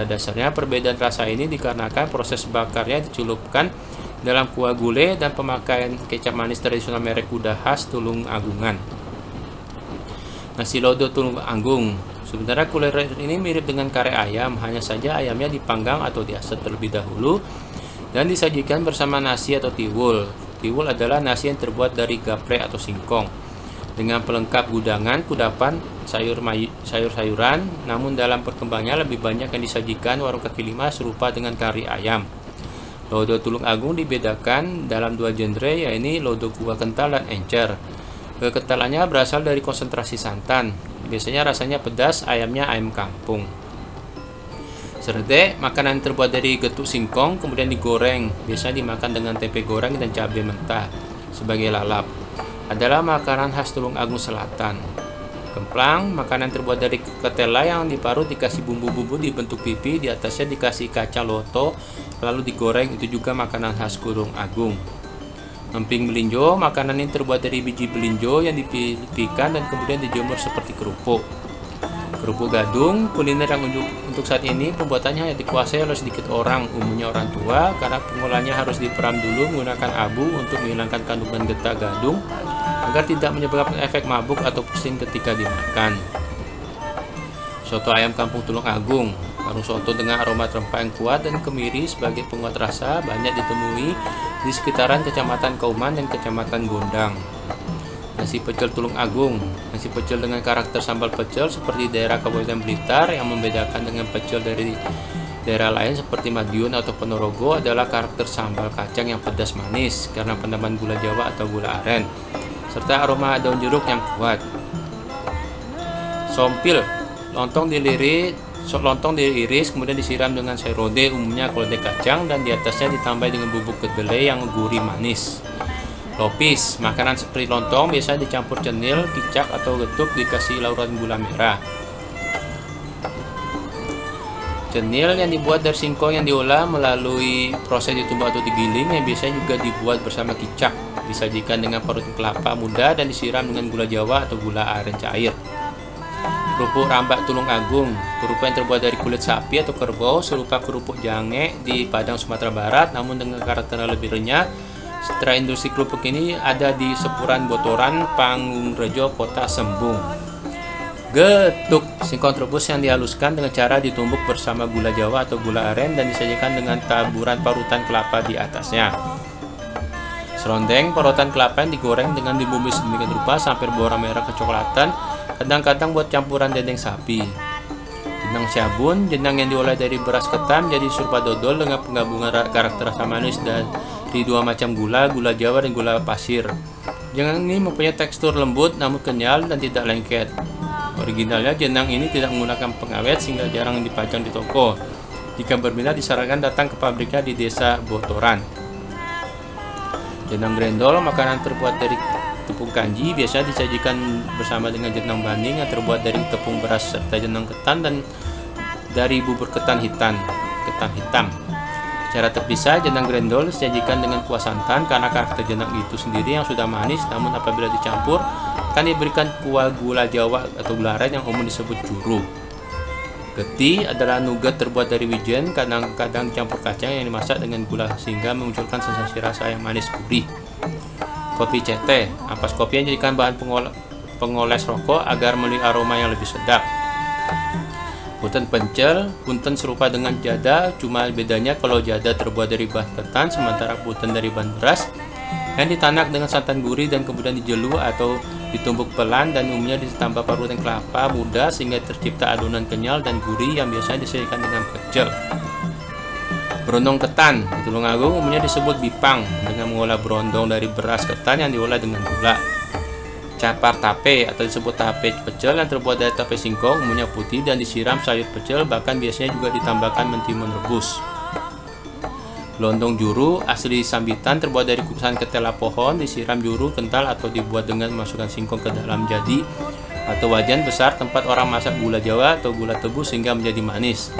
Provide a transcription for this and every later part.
Pada dasarnya perbedaan rasa ini dikarenakan proses bakarnya dicelupkan dalam kuah gulai dan pemakaian kecap manis tradisional merek kuda khas Tulung Agungan. Nasi lodo Tulung Agung. Sebenarnya kuliner ini mirip dengan kare ayam, hanya saja ayamnya dipanggang atau diasap terlebih dahulu dan disajikan bersama nasi atau tiwul. Tiwul adalah nasi yang terbuat dari gaplek atau singkong dengan pelengkap gudangan, kudapan, sayur-sayuran. Namun dalam perkembangannya lebih banyak yang disajikan warung kaki lima serupa dengan kari ayam. Lodo Tulung Agung dibedakan dalam dua genre, yaitu lodo kuah kental dan encer. Kekentalannya berasal dari konsentrasi santan. Biasanya rasanya pedas, ayamnya ayam kampung. Serdek, makanan terbuat dari getuk singkong kemudian digoreng. Biasanya dimakan dengan tempe goreng dan cabai mentah sebagai lalap. Adalah makanan khas Tulung Agung Selatan. Kemplang, makanan terbuat dari ketela yang diparut dikasih bumbu-bumbu dibentuk pipi, di atasnya dikasih kacang loto, lalu digoreng. Itu juga makanan khas Tulung Agung. Emping belinjo, makanan ini terbuat dari biji belinjo yang dipipihkan dan kemudian dijemur seperti kerupuk. Kerupuk gadung, kuliner yang untuk saat ini pembuatannya hanya dikuasai oleh sedikit orang, umumnya orang tua, karena pengolahannya harus diperam dulu menggunakan abu untuk menghilangkan kandungan getah gadung agar tidak menyebabkan efek mabuk atau pusing ketika dimakan. Soto ayam kampung Tulung Agung. Warung soto dengan aroma rempah yang kuat dan kemiri sebagai penguat rasa banyak ditemui di sekitaran Kecamatan Kauman dan Kecamatan Gondang. Nasi pecel Tulung Agung. Nasi pecel dengan karakter sambal pecel seperti daerah Kabupaten Blitar. Yang membedakan dengan pecel dari daerah lain seperti Madiun atau Ponorogo adalah karakter sambal kacang yang pedas manis karena penambahan gula Jawa atau gula aren, serta aroma daun jeruk yang kuat. Sompil, lontong diiris kemudian disiram dengan serode, umumnya kolode kacang, dan di atasnya ditambah dengan bubuk kedelai yang gurih manis. Lopis, makanan seperti lontong biasanya dicampur cenil, kicak atau getuk dikasih larutan gula merah. Cenil yang dibuat dari singkong yang diolah melalui proses ditumbuk atau digiling, yang biasanya juga dibuat bersama kicak. Disajikan dengan parutan kelapa muda dan disiram dengan gula Jawa atau gula aren cair. Kerupuk rambak Tulung Agung. Kerupuk yang terbuat dari kulit sapi atau kerbau serupa kerupuk jange di Padang, Sumatera Barat, namun dengan karakter lebih renyah. Sentra industri kerupuk ini ada di Sepuran Botoran, Panggung-Rejo, Kota Sembung. Getuk, singkong rebus yang dihaluskan dengan cara ditumbuk bersama gula Jawa atau gula aren dan disajikan dengan taburan parutan kelapa di atasnya. Serondeng, parutan kelapa yang digoreng dengan dibumbui sedemikian rupa sampai berwarna merah kecoklatan, kadang-kadang buat campuran dendeng sapi. Jenang syabun, jenang yang diolah dari beras ketan jadi serupa dodol dengan penggabungan karakter rasa manis dari dua macam gula, gula Jawa dan gula pasir. Jenang ini mempunyai tekstur lembut namun kenyal dan tidak lengket. Originalnya jenang ini tidak menggunakan pengawet sehingga jarang dipajang di toko. Jika berminat disarankan datang ke pabriknya di Desa Botoran. Jenang grendol, makanan terbuat dari tepung kanji, biasanya disajikan bersama dengan jenang banding yang terbuat dari tepung beras serta jenang ketan dan dari bubur ketan hitam. Secara terpisah, jenang grendol disajikan dengan kuah santan karena karakter jenang itu sendiri yang sudah manis, namun apabila dicampur akan diberikan kuah gula Jawa atau gula aren yang umum disebut juru. Geti adalah nougat terbuat dari wijen, kadang-kadang campur kacang yang dimasak dengan gula sehingga memunculkan sensasi rasa yang manis gurih. Kopi cete, ampas kopi yang dijadikan bahan pengoles rokok agar memiliki aroma yang lebih sedap. Punten pencel, punten serupa dengan jada, cuma bedanya kalau jada terbuat dari bahan ketan, sementara punten dari bahan beras yang ditanak dengan santan gurih dan kemudian dijelu atau ditumbuk pelan dan umumnya ditambah parutan kelapa muda sehingga tercipta adonan kenyal dan gurih yang biasanya disajikan dengan pecel. Berondong ketan di Tulung Agung umumnya disebut bipang dengan mengolah berondong dari beras ketan yang diolah dengan gula. Capar tape atau disebut tape pecel yang terbuat dari tape singkong umumnya putih dan disiram sayur pecel, bahkan biasanya juga ditambahkan mentimun rebus. Lontong juru asli Sambitan terbuat dari kukusan ketela pohon, disiram juru kental atau dibuat dengan memasukkan singkong ke dalam jadi atau wajan besar tempat orang masak gula Jawa atau gula tebu sehingga menjadi manis.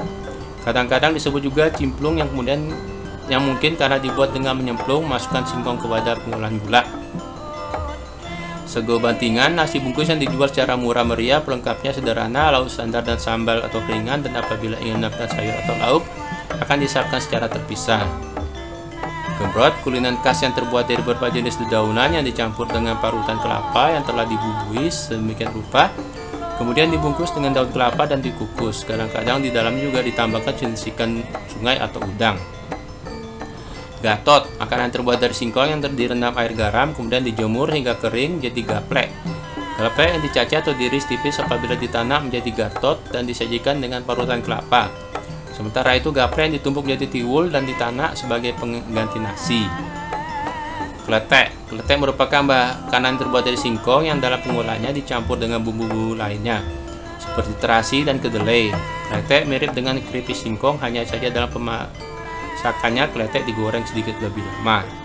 Kadang-kadang disebut juga cimplung yang mungkin karena dibuat dengan menyemplung masukkan singkong ke wadah pengolahan gula. Sego bantingan, nasi bungkus yang dijual secara murah meriah, pelengkapnya sederhana, lauk standar dan sambal atau ringan, dan apabila ingin menambahkan sayur atau lauk, akan disiapkan secara terpisah. Gembrot, kuliner khas yang terbuat dari berbagai jenis dedaunan yang dicampur dengan parutan kelapa yang telah dibumbui sedemikian rupa, kemudian dibungkus dengan daun kelapa dan dikukus. Kadang-kadang di dalam juga ditambahkan jenis ikan sungai atau udang. Gatot, makanan terbuat dari singkong yang direndam air garam, kemudian dijemur hingga kering jadi gaplek. Gaplek yang dicacah atau diiris tipis apabila ditanak menjadi gatot dan disajikan dengan parutan kelapa. Sementara itu gaplek yang ditumbuk jadi tiwul dan ditanak sebagai pengganti nasi. Kletek, kletek merupakan makanan terbuat dari singkong yang dalam pengolahannya dicampur dengan bumbu-bumbu lainnya seperti terasi dan kedelai. Kletek mirip dengan keripik singkong, hanya saja dalam pemasakannya kletek digoreng sedikit lebih lama.